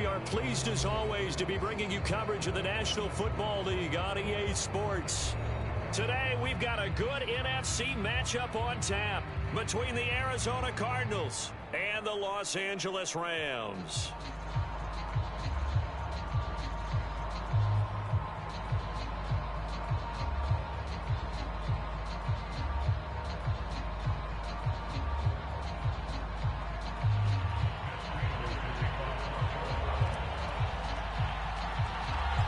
We are pleased as always to be bringing you coverage of the National Football League on EA Sports. Today we've got a good NFC matchup on tap between the Arizona Cardinals and the Los Angeles Rams.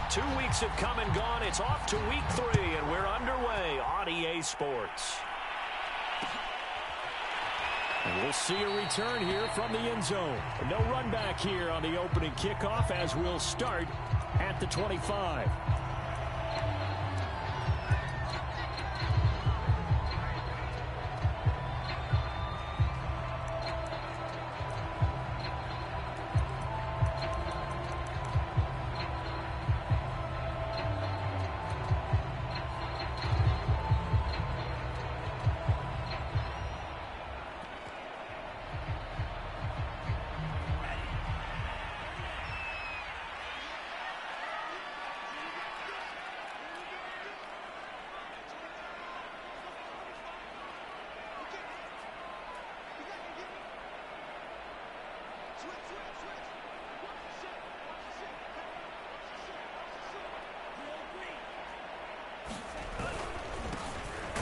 2 weeks have come and gone. It's off to week 3, and we're underway on EA Sports. And we'll see a return here from the end zone. No run back here on the opening kickoff as we'll start at the 25.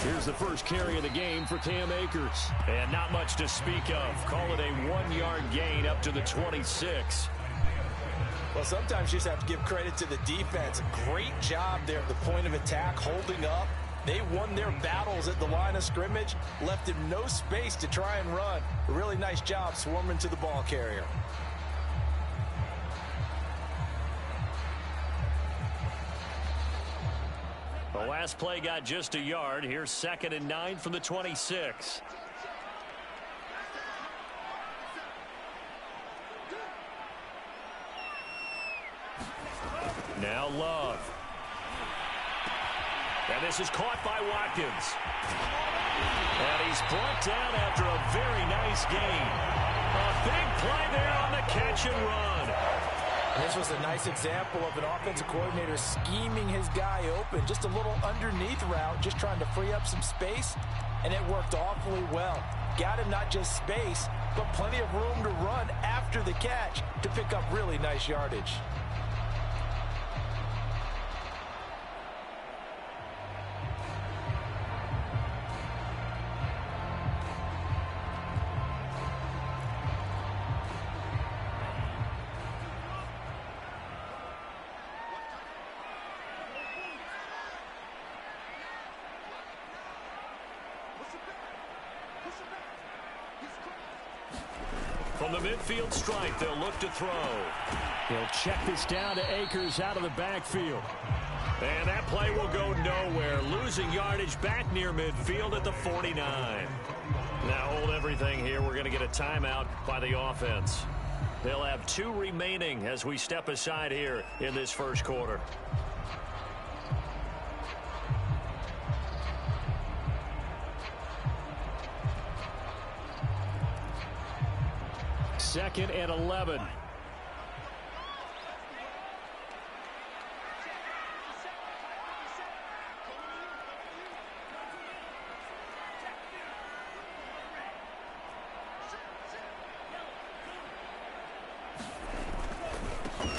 Here's the first carry of the game for Cam Akers. And not much to speak of. Call it a 1-yard gain up to the 26. Well, sometimes you just have to give credit to the defense. Great job there at the point of attack, holding up. They won their battles at the line of scrimmage, left him no space to try and run. A really nice job swarming to the ball carrier. The last play got just a yard. Here's 2nd and 9 from the 26. Now Love. And this is caught by Watkins. And he's brought down after a very nice gain. A big play there on the catch and run. This was a nice example of an offensive coordinator scheming his guy open. Just a little underneath route, just trying to free up some space, and it worked awfully well. Got him not just space, but plenty of room to run after the catch to pick up really nice yardage. From the midfield stripe, they'll look to throw. He'll check this down to Akers out of the backfield. And that play will go nowhere. Losing yardage back near midfield at the 49. Now hold everything here. We're going to get a timeout by the offense. They'll have 2 remaining as we step aside here in this first quarter. Second and 11.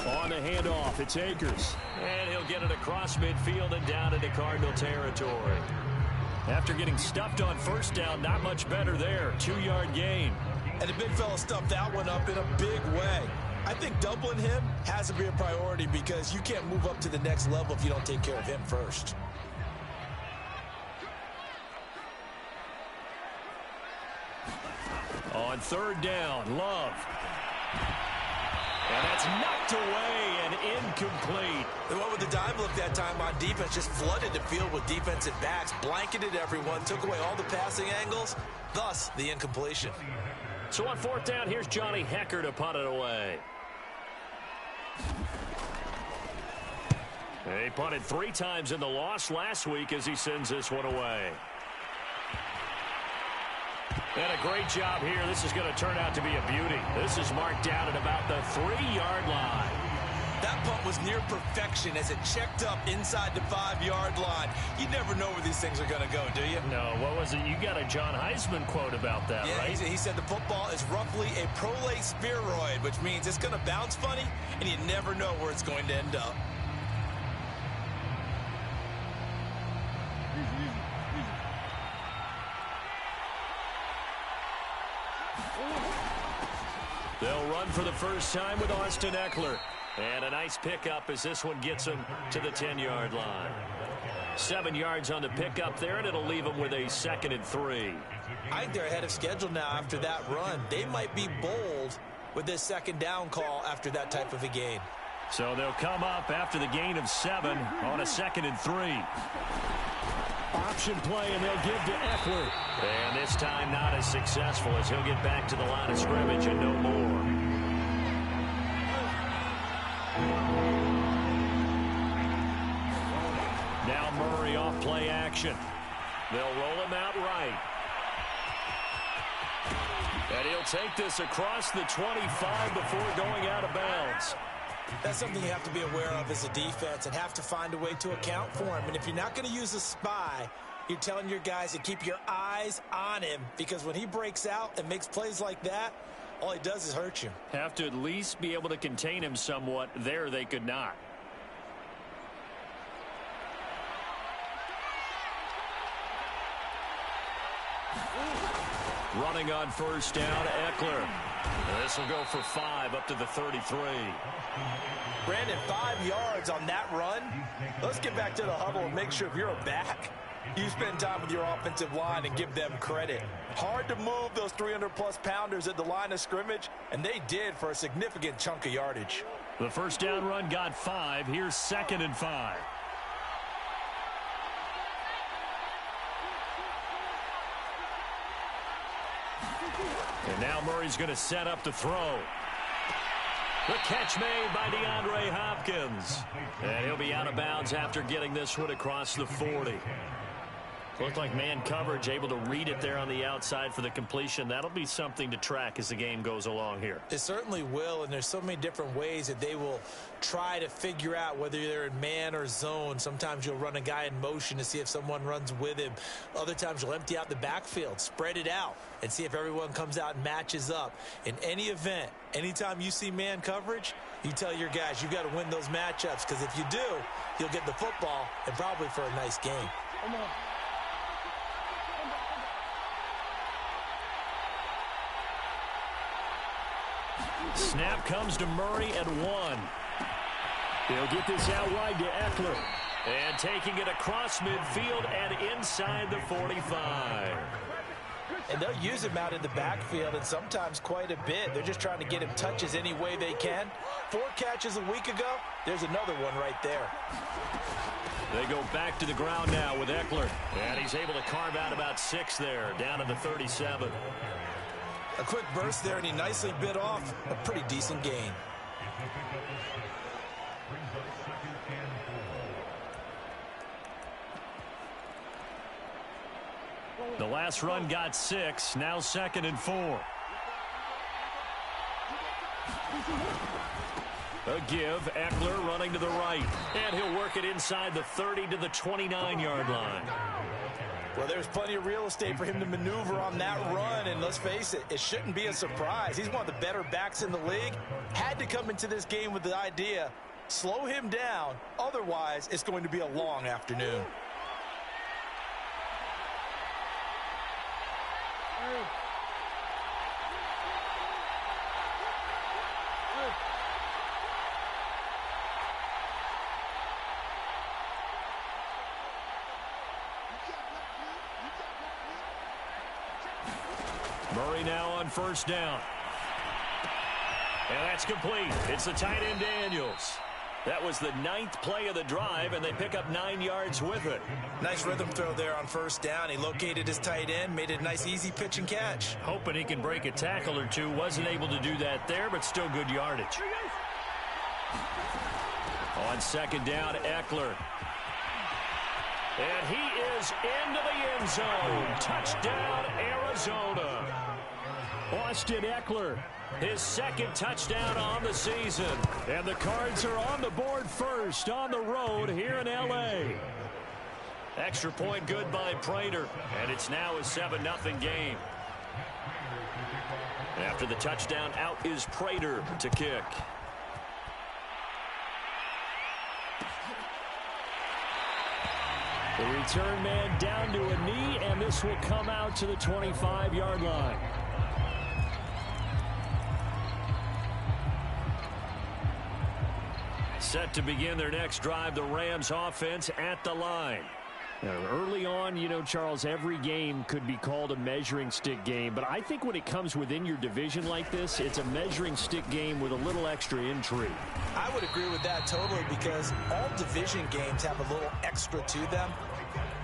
On the handoff, it's Akers. And he'll get it across midfield and down into Cardinal territory. After getting stuffed on first down, not much better there. 2-yard gain. And the big fella stuffed that one up in a big way. I think doubling him has to be a priority because you can't move up to the next level if you don't take care of him first. On 3rd down, Love. And that's knocked away and incomplete. The one with the dive look that time on defense just flooded the field with defensive backs, blanketed everyone, took away all the passing angles, thus the incompletion. So on 4th down, here's Johnny Hekker to punt it away. He punted 3 times in the loss last week as he sends this one away. And a great job here. This is going to turn out to be a beauty. This is marked down at about the 3-yard line. That punt was near perfection as it checked up inside the 5-yard line. You never know where these things are going to go, do you? No, what was it? You got a John Heisman quote about that, yeah, right? He said the football is roughly a prolate spheroid, which means it's going to bounce funny, and you never know where it's going to end up. They'll run for the first time with Austin Ekeler. And a nice pickup as this one gets him to the 10-yard line. 7 yards on the pickup there, and it'll leave them with a 2nd and 3. I think they're ahead of schedule now after that run. They might be bold with this 2nd down call after that type of a gain. So they'll come up after the gain of 7 on a 2nd and 3. Option play, and they'll give to Ekeler. And this time not as successful as he'll get back to the line of scrimmage and no more. Now Murray off play action. They'll roll him out right. And he'll take this across the 25 before going out of bounds. That's something you have to be aware of as a defense and have to find a way to account for him. And if you're not going to use a spy, you're telling your guys to keep your eyes on him, because when he breaks out and makes plays like that, all he does is hurt you. Have to at least be able to contain him somewhat. There they could not. Running on first down, Ekeler. This will go for 5 up to the 33. Brandon, 5 yards on that run. Let's get back to the huddle and make sure if you're a back, you spend time with your offensive line and give them credit. Hard to move those 300-plus pounders at the line of scrimmage, and they did for a significant chunk of yardage. The first down run got 5. Here's 2nd and 5. And now Murray's going to set up to throw. The catch made by DeAndre Hopkins. And he'll be out of bounds after getting this one across the 40. Looked like man coverage, able to read it there on the outside for the completion. That'll be something to track as the game goes along here. It certainly will, and there's so many different ways that they will try to figure out whether they're in man or zone. Sometimes you'll run a guy in motion to see if someone runs with him. Other times you'll empty out the backfield, spread it out, and see if everyone comes out and matches up. In any event, anytime you see man coverage, you tell your guys you've got to win those matchups, because if you do, you'll get the football and probably for a nice game. Come on. Snap comes to Murray at 1. He'll get this out wide to Ekeler. And taking it across midfield and inside the 45. And they'll use him out in the backfield, and sometimes quite a bit. They're just trying to get him touches any way they can. 4 catches a week ago. There's another one right there. They go back to the ground now with Ekeler. And he's able to carve out about 6 there, down to the 37. A quick burst there, and he nicely bit off a pretty decent gain. The last run got 6, now 2nd and 4. A give, Ekeler running to the right. And he'll work it inside the 30 to the 29-yard line. Well, there's plenty of real estate for him to maneuver on that run, and let's face it, it shouldn't be a surprise. He's one of the better backs in the league. Had to come into this game with the idea, slow him down, otherwise it's going to be a long afternoon. Murray now on first down. And that's complete. It's the tight end Daniels. That was the 9th play of the drive, and they pick up 9 yards with it. Nice rhythm throw there on first down. He located his tight end, made it a nice easy pitch and catch. Hoping he can break a tackle or two. Wasn't able to do that there, but still good yardage. On second down, Ekeler. And he is into the end zone. Touchdown, Arizona. Austin Eckler, his second touchdown on the season. And the Cards are on the board first on the road here in L.A. Extra point good by Prater, and it's now a 7-0 game. After the touchdown, out is Prater to kick. The return man down to a knee, and this will come out to the 25-yard line. Set to begin their next drive, the Rams offense at the line. Now, early on, you know, Charles, every game could be called a measuring stick game, but I think when it comes within your division like this, it's a measuring stick game with a little extra intrigue. I would agree with that totally, because all division games have a little extra to them.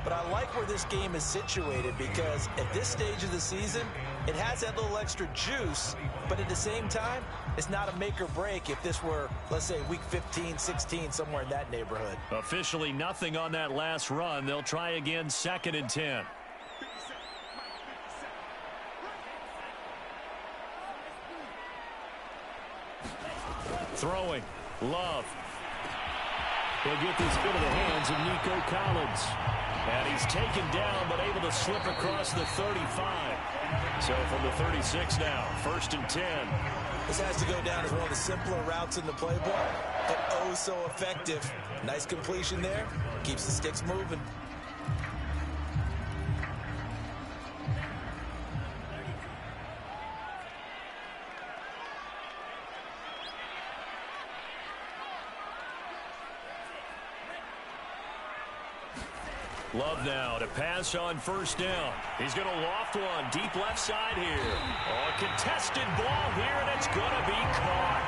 But I like where this game is situated, because at this stage of the season, it has that little extra juice, but at the same time, it's not a make or break if this were, let's say, week 15, 16, somewhere in that neighborhood. Officially nothing on that last run. They'll try again, 2nd and 10. Throwing. Love. He'll get this into the hands of Nico Collins. And he's taken down, but able to slip across the 35. So from the 36 now, 1st and 10. This has to go down as one of the simpler routes in the playbook, but oh so effective. Nice completion there. Keeps the sticks moving. Love now to pass on 1st down. He's going to loft one deep left side here. Oh, a contested ball here, and it's going to be caught.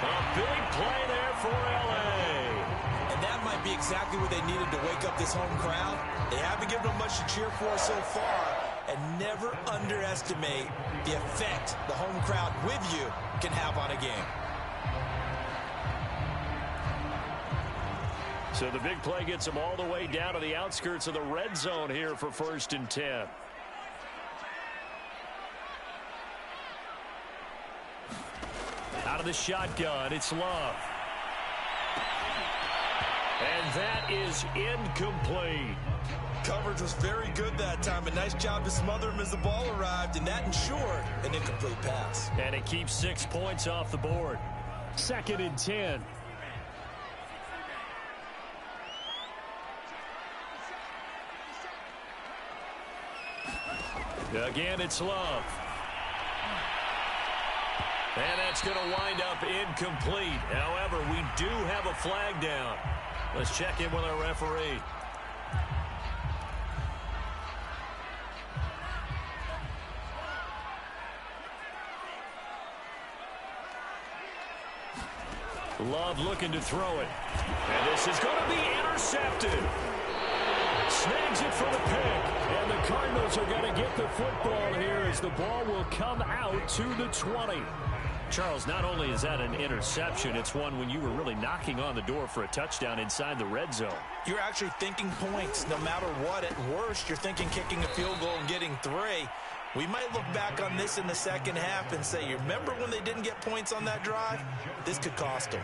A big play there for L.A. And that might be exactly what they needed to wake up this home crowd. They haven't given them much to cheer for so far, and never underestimate the effect the home crowd with you can have on a game. So the big play gets them all the way down to the outskirts of the red zone here for 1st and 10. Out of the shotgun, it's Love. And that is incomplete. Coverage was very good that time. A nice job to smother him as the ball arrived, and that ensured an incomplete pass. And it keeps 6 points off the board. 2nd and 10. Again, it's Love. And that's going to wind up incomplete. However, we do have a flag down. Let's check in with our referee. Love looking to throw it. And this is going to be intercepted. Snags it for the pick. And the Cardinals are going to get the football here as the ball will come out to the 20. Charles, not only is that an interception, it's one when you were really knocking on the door for a touchdown inside the red zone. You're actually thinking points no matter what. At worst, you're thinking kicking a field goal and getting 3. We might look back on this in the second half and say, you remember when they didn't get points on that drive? This could cost them.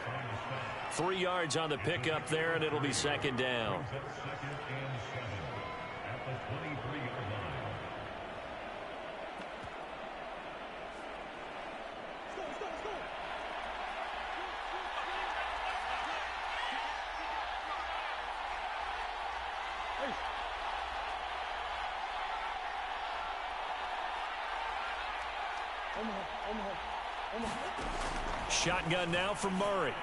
3 yards on the pickup there, and it'll be 2nd down. Shotgun now from Murray.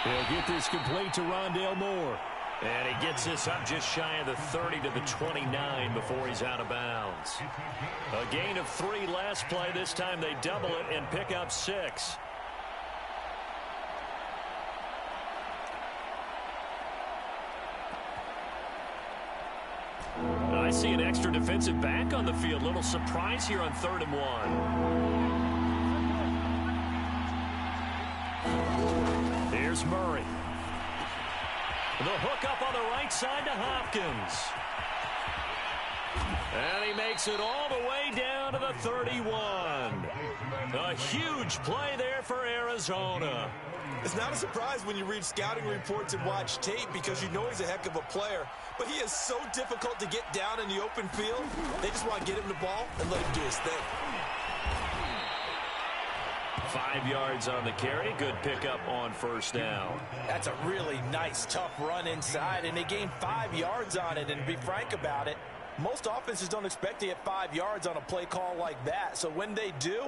He'll get this complete to Rondale Moore. And he gets this up just shy of the 30 to the 29 before he's out of bounds. A gain of 3 last play. This time they double it and pick up 6. I see an extra defensive back on the field. Little surprise here on 3rd and 1. Here's Murray. The hook up on the right side to Hopkins. And he makes it all the way down to the 31. A huge play there for Arizona. It's not a surprise when you read scouting reports and watch tape because you know he's a heck of a player. But he is so difficult to get down in the open field. They just want to get him the ball and let him do his thing. 5 yards on the carry. Good pickup on first down. That's a really nice, tough run inside, and they gained 5 yards on it. And to be frank about it, most offenses don't expect to get 5 yards on a play call like that. So when they do,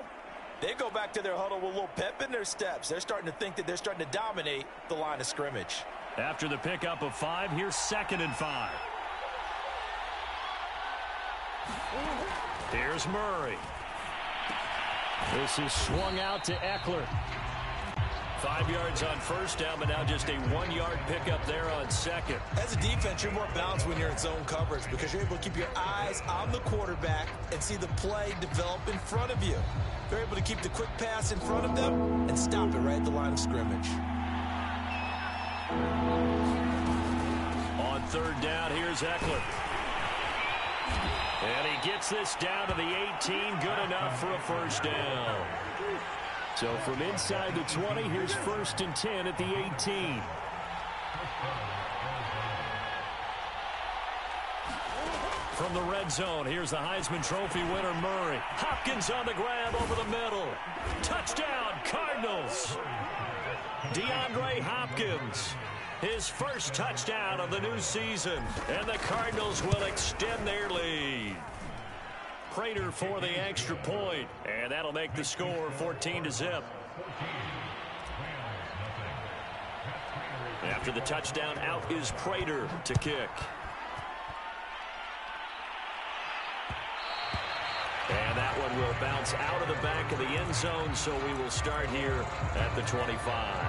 they go back to their huddle with a little pep in their steps. They're starting to think that they're starting to dominate the line of scrimmage. After the pickup of 5, here's 2nd and 5. Here's Murray. This is swung out to Eckler. 5 yards on first down, but now just a 1-yard pickup there on second. As a defense, you're more balanced when you're in zone coverage because you're able to keep your eyes on the quarterback and see the play develop in front of you. You're able to keep the quick pass in front of them and stop it right at the line of scrimmage. On 3rd down, here's Eckler. And he gets this down to the 18, good enough for a first down. So from inside the 20, here's 1st and 10 at the 18. From the red zone, here's the Heisman Trophy winner, Murray. Hopkins on the grab over the middle. Touchdown, Cardinals. DeAndre Hopkins, his first touchdown of the new season. And the Cardinals will extend their lead. Prater for the extra point, and that'll make the score 14-0. After the touchdown, out is Prater to kick. And that one will bounce out of the back of the end zone, so we will start here at the 25.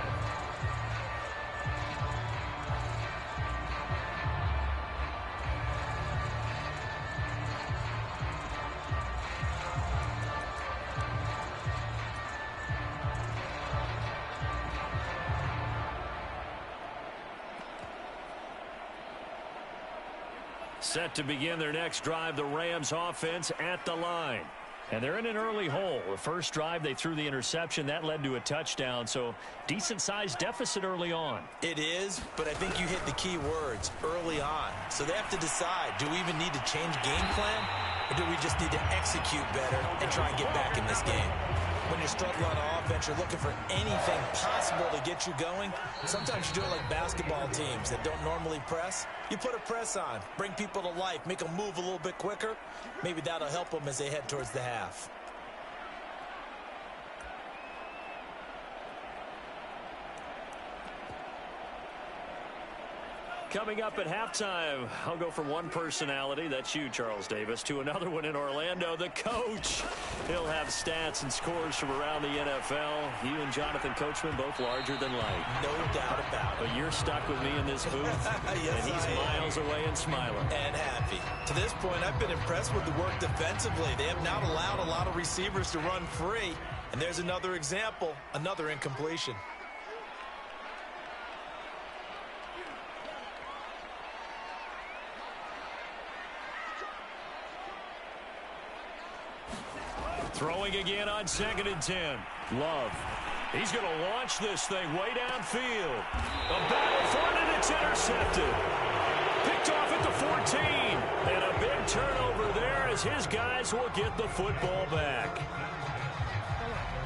Set to begin their next drive, the Rams offense at the line. And they're in an early hole. The first drive, they threw the interception. That led to a touchdown, so decent-sized deficit early on. It is, but I think you hit the key words, early on. So they have to decide, do we even need to change game plan, or do we just need to execute better and try and get back in this game? When you're struggling on offense, you're looking for anything possible to get you going. Sometimes you do it like basketball teams that don't normally press. You put a press on, bring people to life, make them move a little bit quicker. Maybe that'll help them as they head towards the half. Coming up at halftime, I'll go from one personality, that's you, Charles Davis, to another one in Orlando, the coach. He'll have stats and scores from around the NFL. You and Jonathan Coachman, both larger than life. No doubt about it. But you're stuck with me in this booth, yes, and he's miles away and smiling. And happy. To this point, I've been impressed with the work defensively. They have not allowed a lot of receivers to run free. And there's another example, another incompletion. Throwing again on 2nd and 10. Love. He's going to launch this thing way downfield. A battle for it, and it's intercepted. Picked off at the 14. And a big turnover there as his guys will get the football back.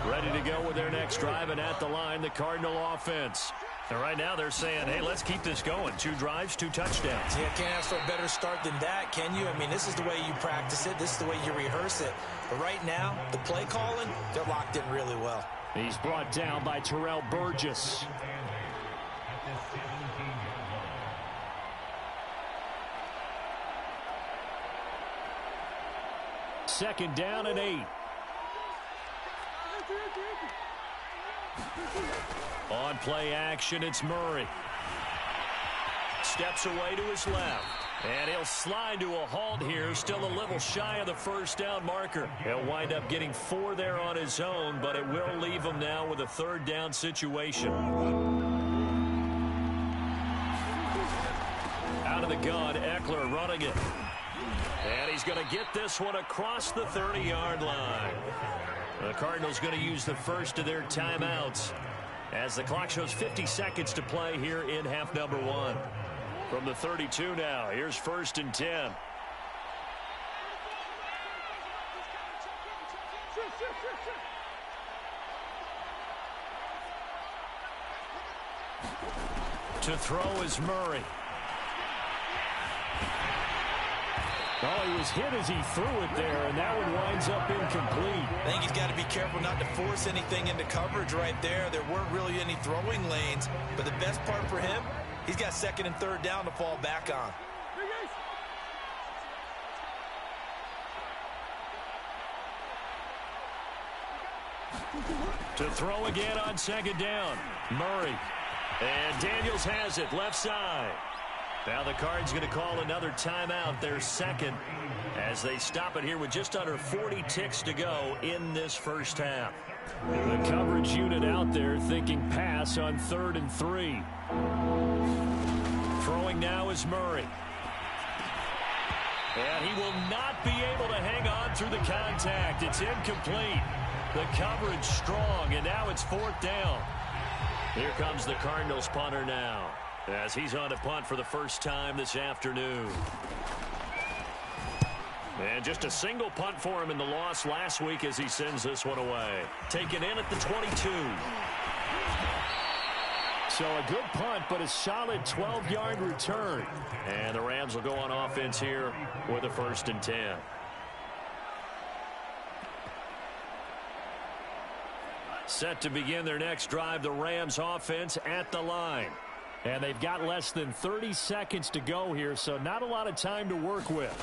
Ready to go with their next drive, and at the line, the Cardinal offense. And right now they're saying, hey, let's keep this going. 2 drives, 2 touchdowns. Yeah, can't ask for a better start than that, can you? I mean, this is the way you practice it. This is the way you rehearse it. But right now, the play calling, they're locked in really well. He's brought down by Terrell Burgess. Second down and 8. On play action, it's Murray. Steps away to his left. And he'll slide to a halt here, still a little shy of the first down marker. He'll wind up getting 4 there on his own, but it will leave him now with a 3rd down situation. the gun. Eckler running it. And he's going to get this one across the 30-yard line. The Cardinals going to use the first of their timeouts as the clock shows 50 seconds to play here in half number 1. From the 32 now, here's 1st and 10. To throw is Murray. Oh, he was hit as he threw it there, and that one winds up incomplete. I think he's got to be careful not to force anything into coverage right there. There weren't really any throwing lanes, but the best part for him, he's got 2nd and 3rd down to fall back on. To throw again on 2nd down. Murray. And Daniels has it, left side. Now the Cards going to call another timeout, their 2nd, as they stop it here with just under 40 ticks to go in this first half. The coverage unit out there thinking pass on 3rd and 3. Throwing now is Murray. And he will not be able to hang on through the contact. It's incomplete. The coverage strong, and now it's 4th down. Here comes the Cardinals punter now, as he's on to punt for the first time this afternoon. And just a single punt for him in the loss last week as he sends this one away. Taken in at the 22. So a good punt, but a solid 12-yard return. And the Rams will go on offense here with a 1st and 10. Set to begin their next drive, the Rams offense at the line. And they've got less than 30 seconds to go here, so not a lot of time to work with.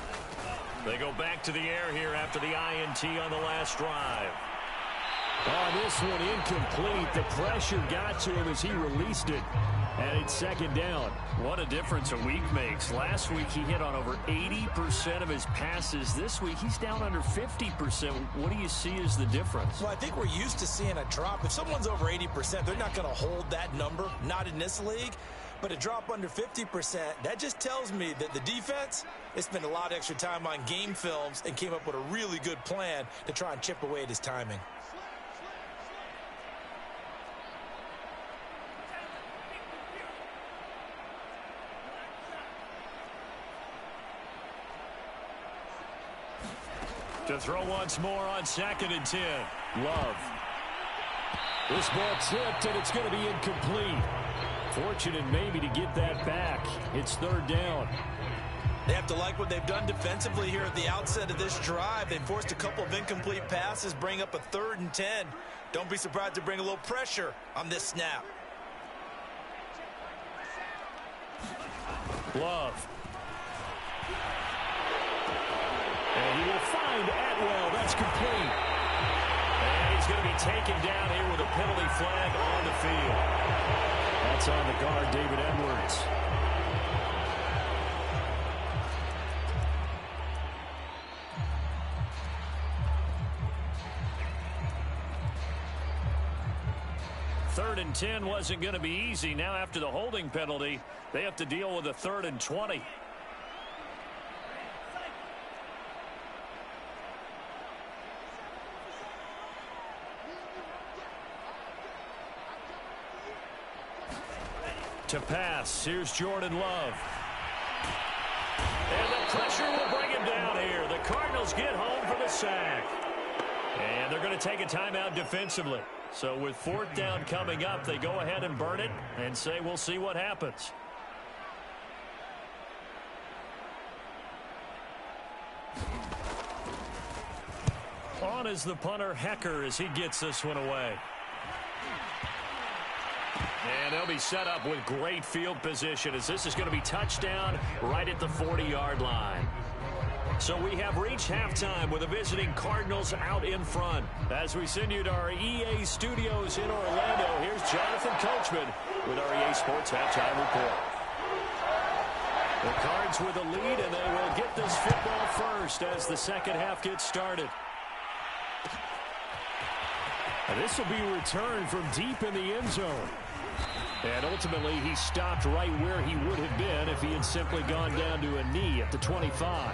They go back to the air here after the INT on the last drive. Oh, this one incomplete. The pressure got to him as he released it. And it's 2nd down. What a difference a week makes. Last week he hit on over 80% of his passes. This week he's down under 50%. What do you see as the difference? Well, I think we're used to seeing a drop. If someone's over 80%, they're not going to hold that number. Not in this league. But a drop under 50%, that just tells me that the defense, they spent a lot of extra time on game films and came up with a really good plan to try and chip away at his timing. To throw once more on 2nd and 10. Love. This ball tipped, and it's going to be incomplete. Fortunate maybe to get that back. It's 3rd down. They have to like what they've done defensively here at the outset of this drive. They forced a couple of incomplete passes, bring up a 3rd and 10. Don't be surprised to bring a little pressure on this snap. Love. And he will find Atwell. That's complete. And he's going to be taken down here with a penalty flag on the field. That's on the guard, David Edwards. Third and 10 wasn't going to be easy. Now after the holding penalty, they have to deal with a 3rd and 20. To pass, here's Jordan Love. And the pressure will bring him down here. The Cardinals get home for the sack. And they're going to take a timeout defensively. So with 4th down coming up, they go ahead and burn it and say we'll see what happens. On is the punter, Hecker, as he gets this one away. And they'll be set up with great field position as this is going to be touchdown right at the 40-yard line. So we have reached halftime with the visiting Cardinals out in front. As we send you to our EA studios in Orlando, here's Jonathan Coachman with our EA Sports Halftime Report. The Cards with a lead, and they will get this football first as the second half gets started. And this will be returned from deep in the end zone. And ultimately, he stopped right where he would have been if he had simply gone down to a knee at the 25.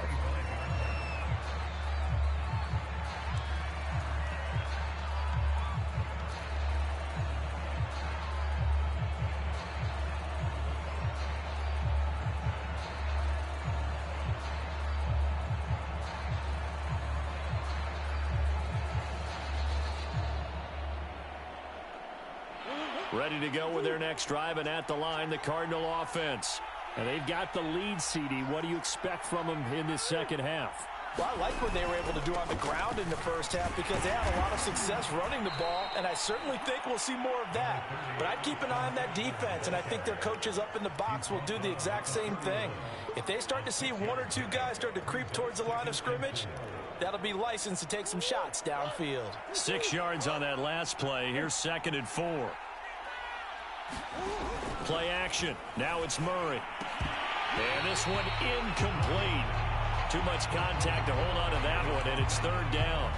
Ready to go with their next drive, and at the line, the Cardinal offense. And they've got the lead, CD. What do you expect from them in this second half? Well, I like what they were able to do on the ground in the first half because they had a lot of success running the ball, and I certainly think we'll see more of that. But I'd keep an eye on that defense, and I think their coaches up in the box will do the exact same thing. If they start to see one or two guys start to creep towards the line of scrimmage, that'll be licensed to take some shots downfield. 6 yards on that last play. Here's 2nd and 4. Play action. Now it's Murray. And this one incomplete. Too much contact to hold on to that one, and it's 3rd down.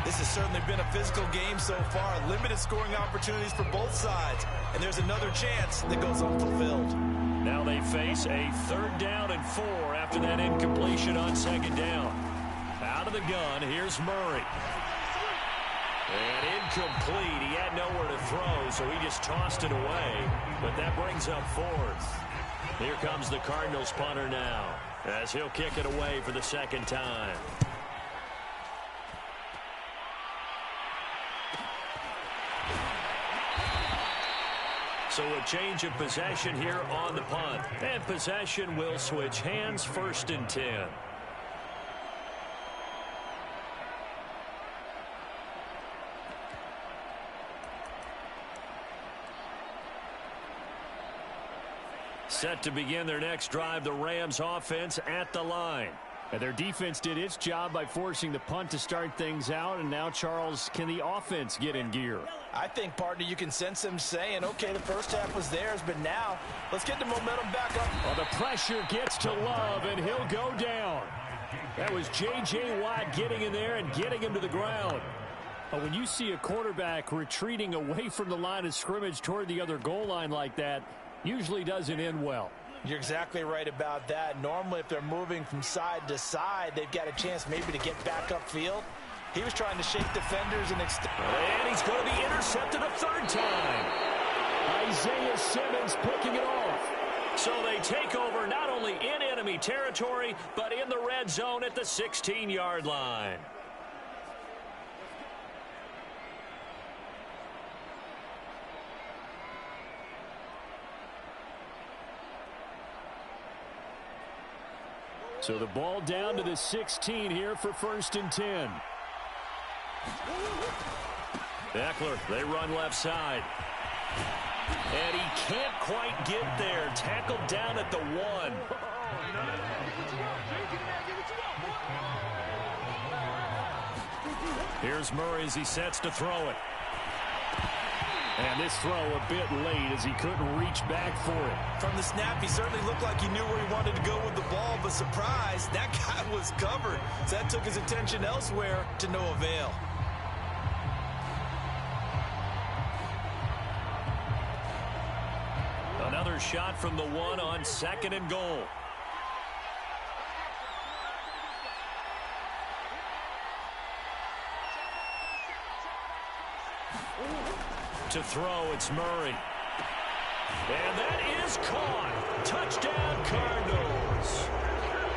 This has certainly been a physical game so far. Limited scoring opportunities for both sides. And there's another chance that goes unfulfilled. Now they face a 3rd down and 4 after that incompletion on 2nd down. Out of the gun, here's Murray. And incomplete. He had nowhere to throw, so he just tossed it away. But that brings up 4th. Here comes the Cardinals punter now, as he'll kick it away for the 2nd time. So a change of possession here on the punt. And possession will switch hands, 1st and 10. Set to begin their next drive, the Rams offense at the line. And their defense did its job by forcing the punt to start things out. And now, Charles, can the offense get in gear? I think, partner, you can sense them saying, okay, the first half was theirs, but now let's get the momentum back up. Well, the pressure gets to Love, and he'll go down. That was J.J. Watt getting in there and getting him to the ground. But when you see a quarterback retreating away from the line of scrimmage toward the other goal line like that, usually doesn't end well. You're exactly right about that. Normally, if they're moving from side to side, they've got a chance maybe to get back upfield. He was trying to shake defenders and extend. And he's going to be intercepted a 3rd time. Isaiah Simmons picking it off. So they take over not only in enemy territory, but in the red zone at the 16-yard line. So the ball down to the 16 here for 1st and 10. Eckler, they run left side. And he can't quite get there. Tackled down at the 1. Here's Murray as he sets to throw it. And this throw a bit late as he couldn't reach back for it. From the snap, he certainly looked like he knew where he wanted to go with the ball, but surprise, that guy was covered. So that took his attention elsewhere to no avail. Another shot from the 1 on 2nd and goal. To throw, it's Murray. And that is caught. Touchdown, Cardinals.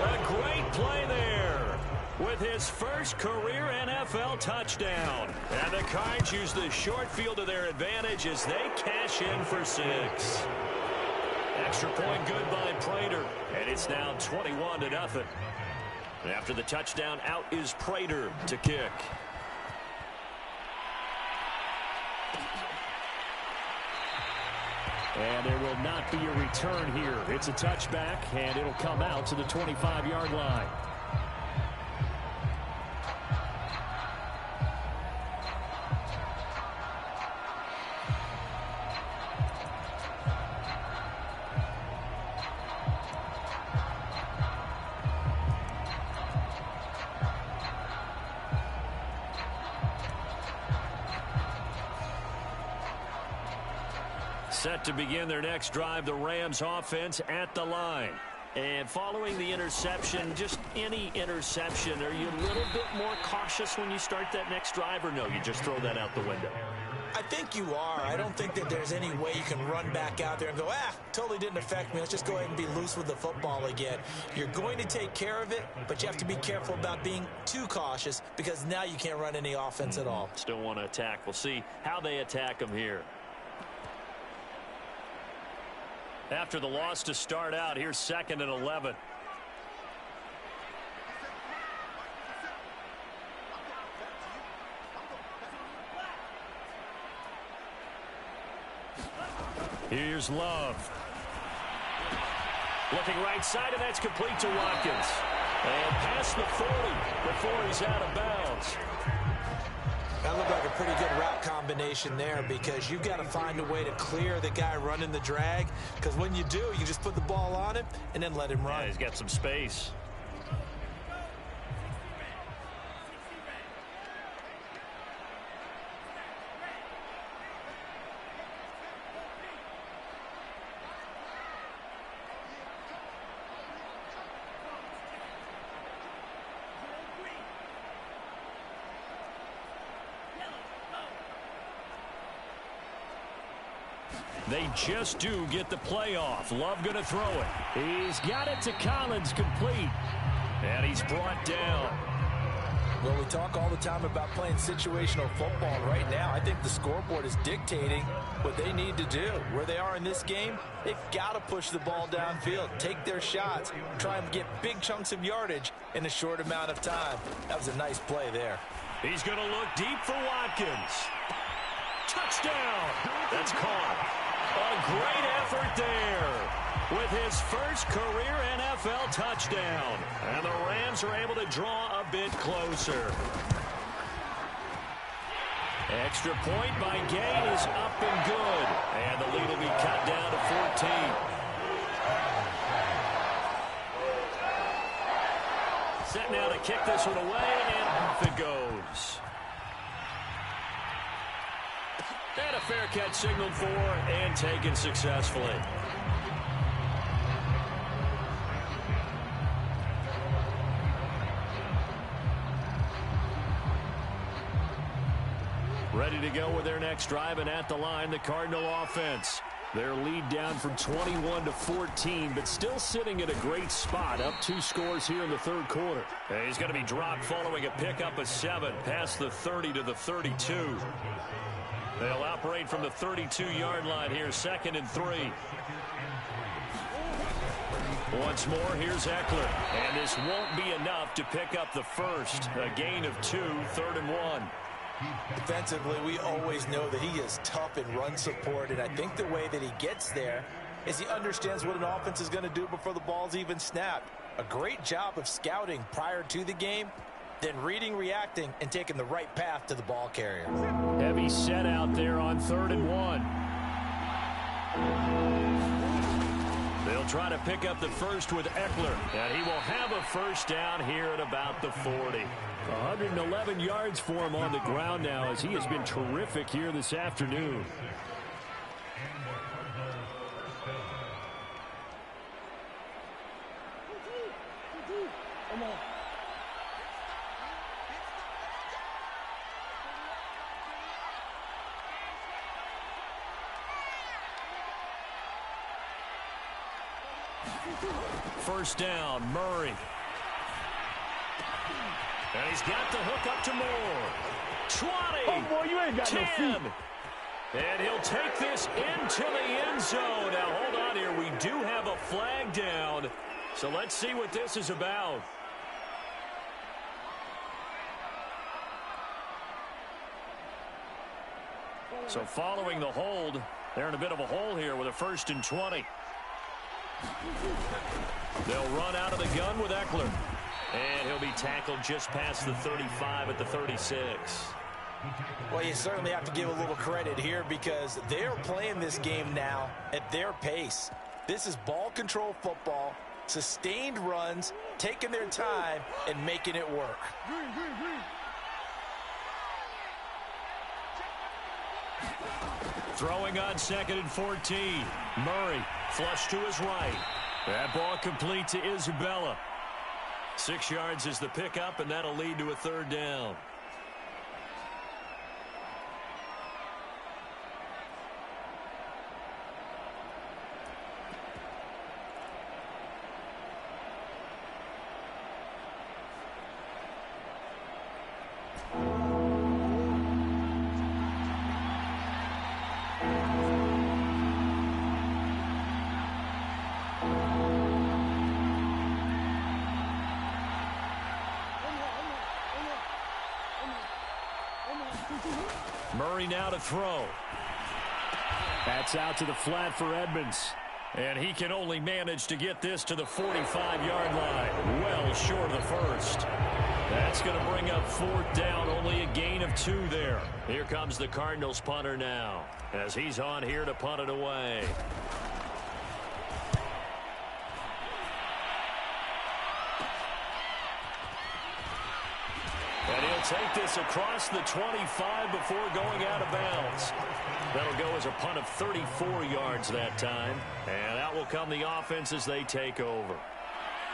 A great play there with his first career NFL touchdown. And the Cards use the short field to their advantage as they cash in for 6. Extra point good by Prater. And it's now 21-0. After the touchdown, out is Prater to kick. And there will not be a return here. It's a touchback, and it'll come out to the 25-yard line. Set to begin their next drive, the Rams offense at the line. And following the interception, just any interception, are you a little bit more cautious when you start that next drive, or no, you just throw that out the window? I think you are. I don't think that there's any way you can run back out there and go, totally didn't affect me. Let's just go ahead and be loose with the football again. You're going to take care of it, but you have to be careful about being too cautious because now you can't run any offense at all. Still want to attack. We'll see how they attack them here. After the loss to start out, here's 2nd and 11. Here's Love. Looking right side, and that's complete to Watkins. And past the 40 before he's out of bounds. That looked like a pretty good route combination there because you've got to find a way to clear the guy running the drag, because when you do, you just put the ball on him and then let him run. Yeah, he's got some space. They just do get the play off. Love going to throw it. He's got it to Collins, complete. And he's brought down. Well, we talk all the time about playing situational football. Right now, I think the scoreboard is dictating what they need to do. Where they are in this game, they've got to push the ball downfield, take their shots, try and get big chunks of yardage in a short amount of time. That was a nice play there. He's going to look deep for Watkins. Touchdown. That's caught. A great effort there with his first career NFL touchdown. And the Rams are able to draw a bit closer. Extra point by Gain is up and good. And the lead will be cut down to 14. Set now to kick this one away, and off it goes. And a fair catch signaled for and taken successfully. Ready to go with their next drive, and at the line, the Cardinal offense. Their lead down from 21 to 14, but still sitting at a great spot, up 2 scores here in the third quarter. And he's going to be dropped following a pickup of 7 past the 30 to the 32. They'll operate from the 32-yard line here, 2nd and 3. Once more, here's Eckler. And this won't be enough to pick up the first. A gain of 2, 3rd and 1. Defensively, we always know that he is tough in run support, and I think the way that he gets there is he understands what an offense is going to do before the ball's even snapped. A great job of scouting prior to the game, then reading, reacting, and taking the right path to the ball carrier. Heavy set out there on 3rd and 1. They'll try to pick up the first with Eckler, and he will have a first down here at about the 40. 111 yards for him on the ground now, as he has been terrific here this afternoon. Come on. First down, Murray. And he's got the hook up to Moore. 20. Oh, boy, you ain't got 10. no feet. And he'll take this into the end zone. Now, hold on here. We do have a flag down. So let's see what this is about. So following the hold, they're in a bit of a hole here with a 1st and 20. They'll run out of the gun with Eckler. And he'll be tackled just past the 35 at the 36. Well, you certainly have to give a little credit here because they're playing this game now at their pace. This is ball control football, sustained runs, taking their time, and making it work. Throwing on 2nd and 14. Murray flush to his right. That ball complete to Isabella. 6 yards is the pickup, and that'll lead to a 3rd down. Murray now to throw. That's out to the flat for Edmonds. And he can only manage to get this to the 45-yard line. Well short of the first. That's going to bring up 4th down. Only a gain of 2 there. Here comes the Cardinals punter now, as he's on here to punt it away. And he'll take this across the 25 before going out of bounds. That'll go as a punt of 34 yards that time. And out will come the offense as they take over.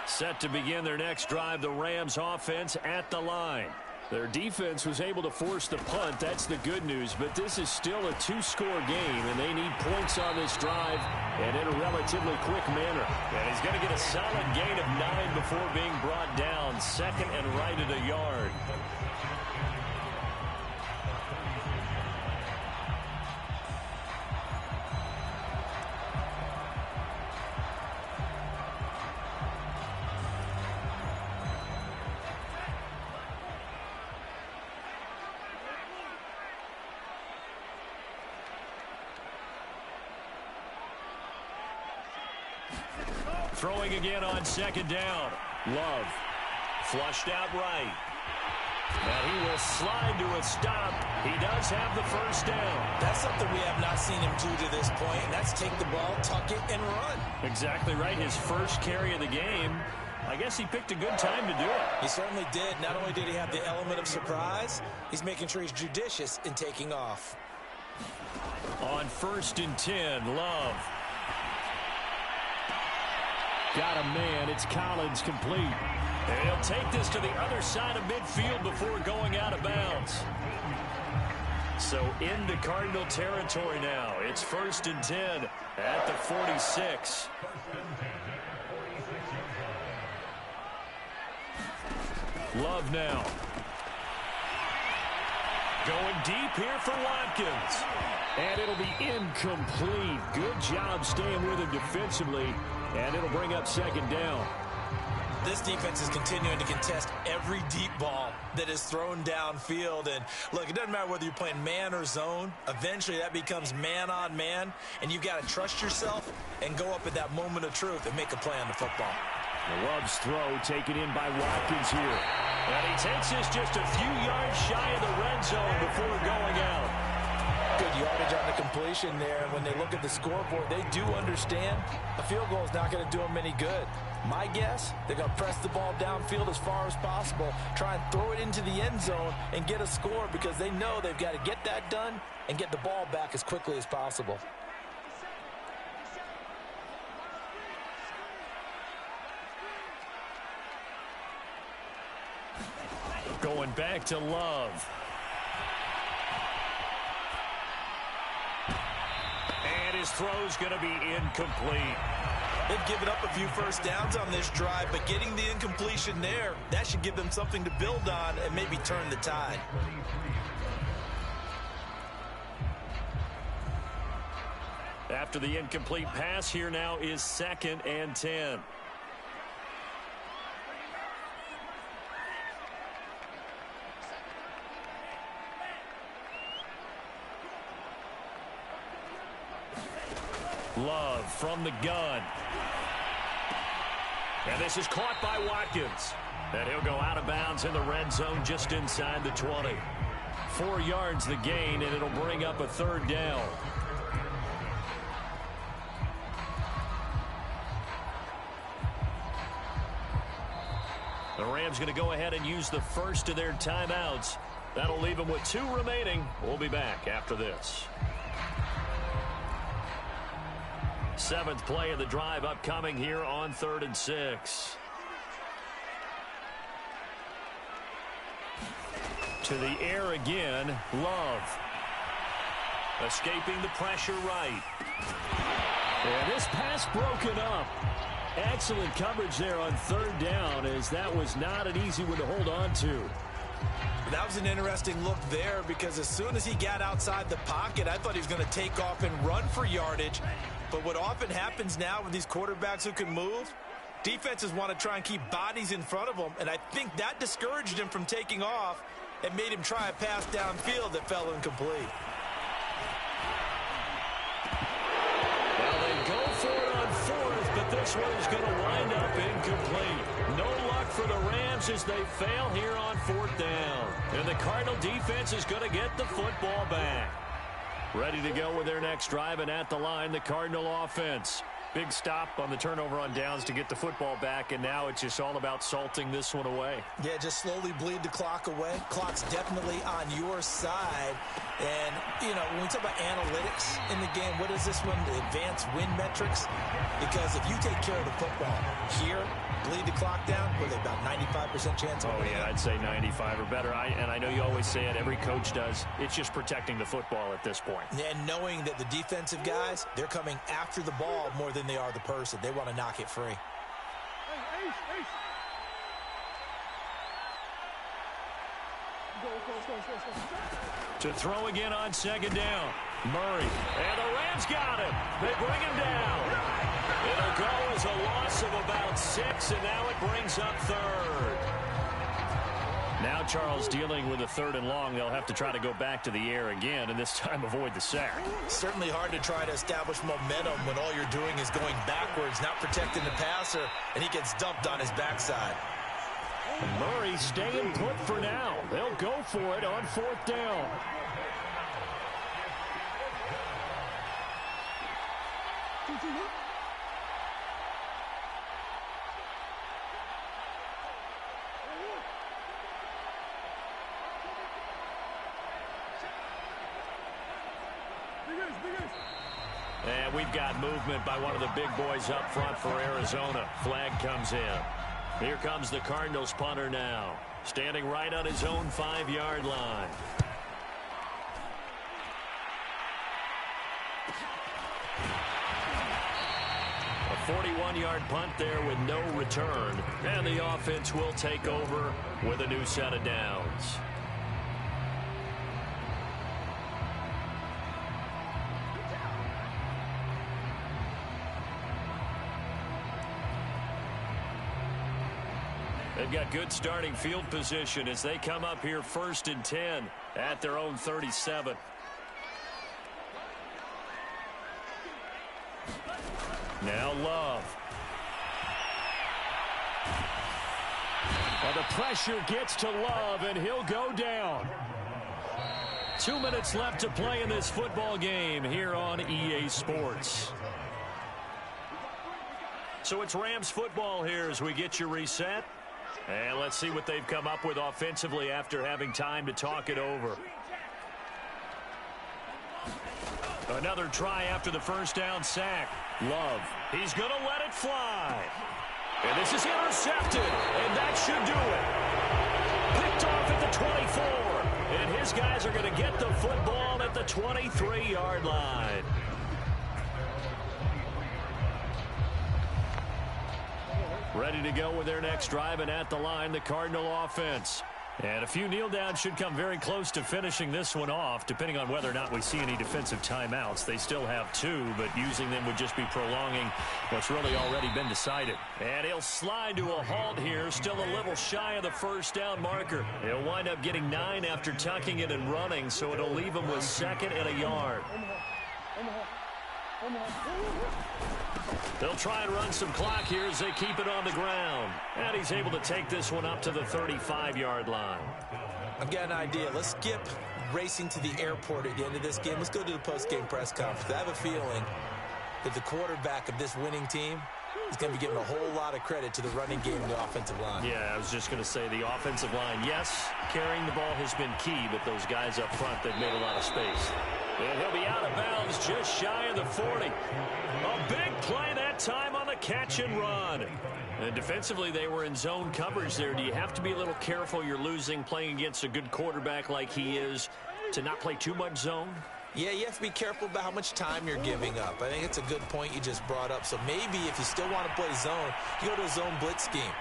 Set to begin their next drive, the Rams offense at the line. Their defense was able to force the punt. That's the good news. But this is still a 2-score game, and they need points on this drive and in a relatively quick manner. And he's going to get a solid gain of 9 before being brought down. 2nd and right at a yard. Throwing again on 2nd down. Love flushed out right. Now he will slide to a stop. He does have the 1st down. That's something we have not seen him do to this point, and that's take the ball, tuck it, and run. Exactly right. His first carry of the game. I guess he picked a good time to do it. He certainly did. Not only did he have the element of surprise, he's making sure he's judicious in taking off. On 1st and 10, Love. Got a man. It's Collins complete. And he'll take this to the other side of midfield before going out of bounds. So into Cardinal territory now. It's 1st and 10 at the 46. Love now. Going deep here for Watkins. And it'll be incomplete. Good job staying with him defensively. And it'll bring up 2nd down. This defense is continuing to contest every deep ball that is thrown downfield. And look, it doesn't matter whether you're playing man or zone. Eventually that becomes man on man. And you've got to trust yourself and go up at that moment of truth and make a play on the football. Love's throw taken in by Watkins here. And he takes this just a few yards shy of the red zone before going out. Good yardage on the completion there. And when they look at the scoreboard, they do understand a field goal is not going to do them any good. My guess, they're going to press the ball downfield as far as possible, try and throw it into the end zone and get a score because they know they've got to get that done and get the ball back as quickly as possible. Going back to Love. And his throw's going to be incomplete. They've given up a few first downs on this drive, but getting the incompletion there, that should give them something to build on and maybe turn the tide. After the incomplete pass, here now is 2nd and 10. Love from the gun. And this is caught by Watkins. And he'll go out of bounds in the red zone just inside the 20. 4 yards the gain, and it'll bring up a 3rd down. The Rams going to go ahead and use the first of their timeouts. That'll leave them with 2 remaining. We'll be back after this. 7th play of the drive upcoming here on 3rd and 6. To the air again, Love. Escaping the pressure right. And this pass broken up. Excellent coverage there on 3rd down, as that was not an easy one to hold on to. That was an interesting look there, because as soon as he got outside the pocket, I thought he was going to take off and run for yardage. But what often happens now with these quarterbacks who can move, defenses want to try and keep bodies in front of them, and I think that discouraged him from taking off and made him try a pass downfield that fell incomplete. Well, they go for it on 4th, but this one is going to wind up incomplete. No luck for the Rams as they fail here on 4th down. And the Cardinal defense is going to get the football back. Ready to go with their next drive, and at the line, the Cardinal offense. Big stop on the turnover on downs to get the football back, and now it's just all about salting this one away. Yeah, just slowly bleed the clock away. Clock's definitely on your side. And, you know, when we talk about analytics in the game, what is this one? The advanced win metrics? Because if you take care of the football here, bleed the clock down, with about 95% chance of winning. Yeah, I'd say 95 or better. And I know you always say it, every coach does. It's just protecting the football at this point. And knowing that the defensive guys, they're coming after the ball more than they are the person. They want to knock it free. To throw again on 2nd down. Murray. And the Rams got him. They bring him down. It'll go as a loss of about 6, and now it brings up 3rd. Now Charles dealing with a 3rd and long. They'll have to try to go back to the air again, and this time avoid the sack. Certainly hard to try to establish momentum when all you're doing is going backwards, not protecting the passer, and he gets dumped on his backside. Murray staying put for now. They'll go for it on 4th down. And we've got movement by one of the big boys up front for Arizona. Flag comes in. Here comes the Cardinals punter now. Standing right on his own 5-yard line. A 41-yard punt there with no return. And the offense will take over with a new set of downs. They've got good starting field position as they come up here 1st and 10 at their own 37. Now Love. Well, the pressure gets to Love, and he'll go down. 2 minutes left to play in this football game here on EA Sports. So it's Rams football here as we get you reset. And let's see what they've come up with offensively after having time to talk it over. Another try after the 1st down sack. Love. He's going to let it fly. And this is intercepted. And that should do it. Picked off at the 24. And his guys are going to get the football at the 23-yard line. Ready to go with their next drive, and at the line, the Cardinal offense. And a few kneel downs should come very close to finishing this one off, depending on whether or not we see any defensive timeouts. They still have 2, but using them would just be prolonging what's really already been decided. And he'll slide to a halt here, still a little shy of the 1st down marker. He'll wind up getting 9 after tucking it and running, so it'll leave him with 2nd and a yard. They'll try and run some clock here as they keep it on the ground. And he's able to take this one up to the 35-yard line. I've got an idea. Let's skip racing to the airport at the end of this game. Let's go to the post-game press conference. I have a feeling that the quarterback of this winning team is going to be giving a whole lot of credit to the running game and the offensive line. Yeah, I was just going to say the offensive line, yes, carrying the ball has been key, but those guys up front, they've made a lot of space. And he'll be out of bounds just shy of the 40. A big play that time on the catch and run. And defensively, they were in zone coverage there. Do you have to be a little careful? You're losing playing against a good quarterback like he is to not play too much zone? Yeah, you have to be careful about how much time you're giving up. I think it's a good point you just brought up. So maybe if you still want to play zone, you go to a zone blitz scheme.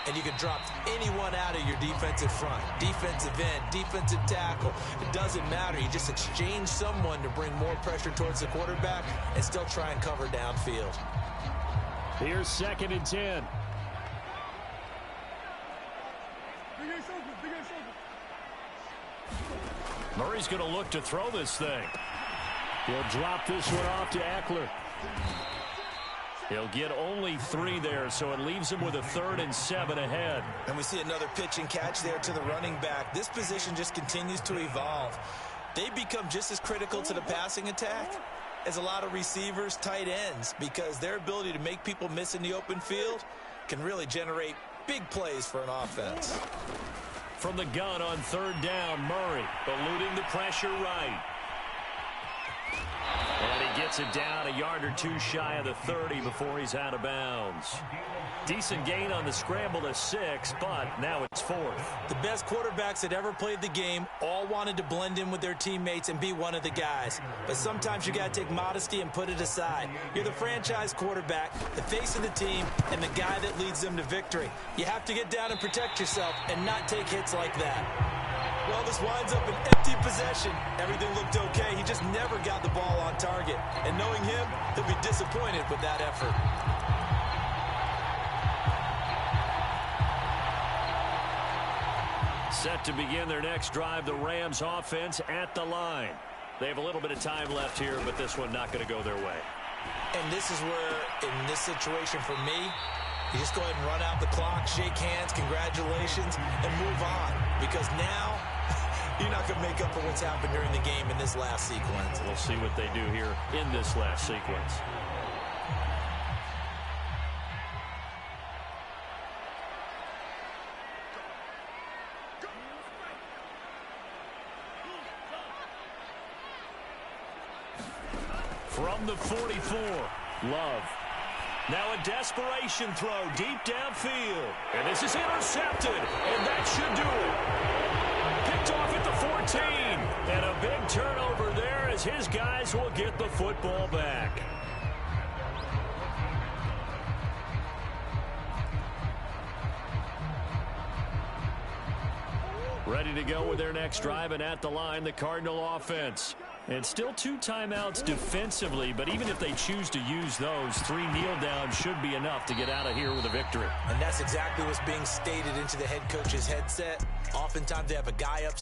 And you can drop anyone out of your defensive front. Defensive end, defensive tackle. It doesn't matter. You just exchange someone to bring more pressure towards the quarterback and still try and cover downfield. Here's 2nd and 10. Murray's going to look to throw this thing. He'll drop this one off to Eckler. He'll get only 3 there, so it leaves him with a 3rd and 7 ahead. And we see another pitch and catch there to the running back. This position just continues to evolve. They become just as critical to the passing attack as a lot of receivers, tight ends, because their ability to make people miss in the open field can really generate big plays for an offense. From the gun on 3rd down, Murray eluding the pressure right. And he gets it down a yard or 2 shy of the 30 before he's out of bounds. Decent gain on the scramble to 6, but now it's 4th. The best quarterbacks that ever played the game all wanted to blend in with their teammates and be one of the guys. But sometimes you got to take modesty and put it aside. You're the franchise quarterback, the face of the team, and the guy that leads them to victory. You have to get down and protect yourself and not take hits like that. Well, this winds up an empty possession. Everything looked okay. He just never got the ball on target. And knowing him, he'll be disappointed with that effort. Set to begin their next drive, the Rams offense at the line. They have a little bit of time left here, but this one not going to go their way. And this is where, in this situation for me, you just go ahead and run out the clock, shake hands, congratulations, and move on. Because now, you're not going to make up for what's happened during the game in this last sequence. We'll see what they do here in this last sequence. From the 44, Love. Now a desperation throw deep downfield. And this is intercepted. And that should do it. Picked off at the 14. And a big turnover there as his guys will get the football back. Ready to go with their next drive, and at the line, the Cardinal offense. And still 2 timeouts defensively, but even if they choose to use those, 3 kneel downs should be enough to get out of here with a victory. And that's exactly what's being stated into the head coach's headset. Oftentimes they have a guy up.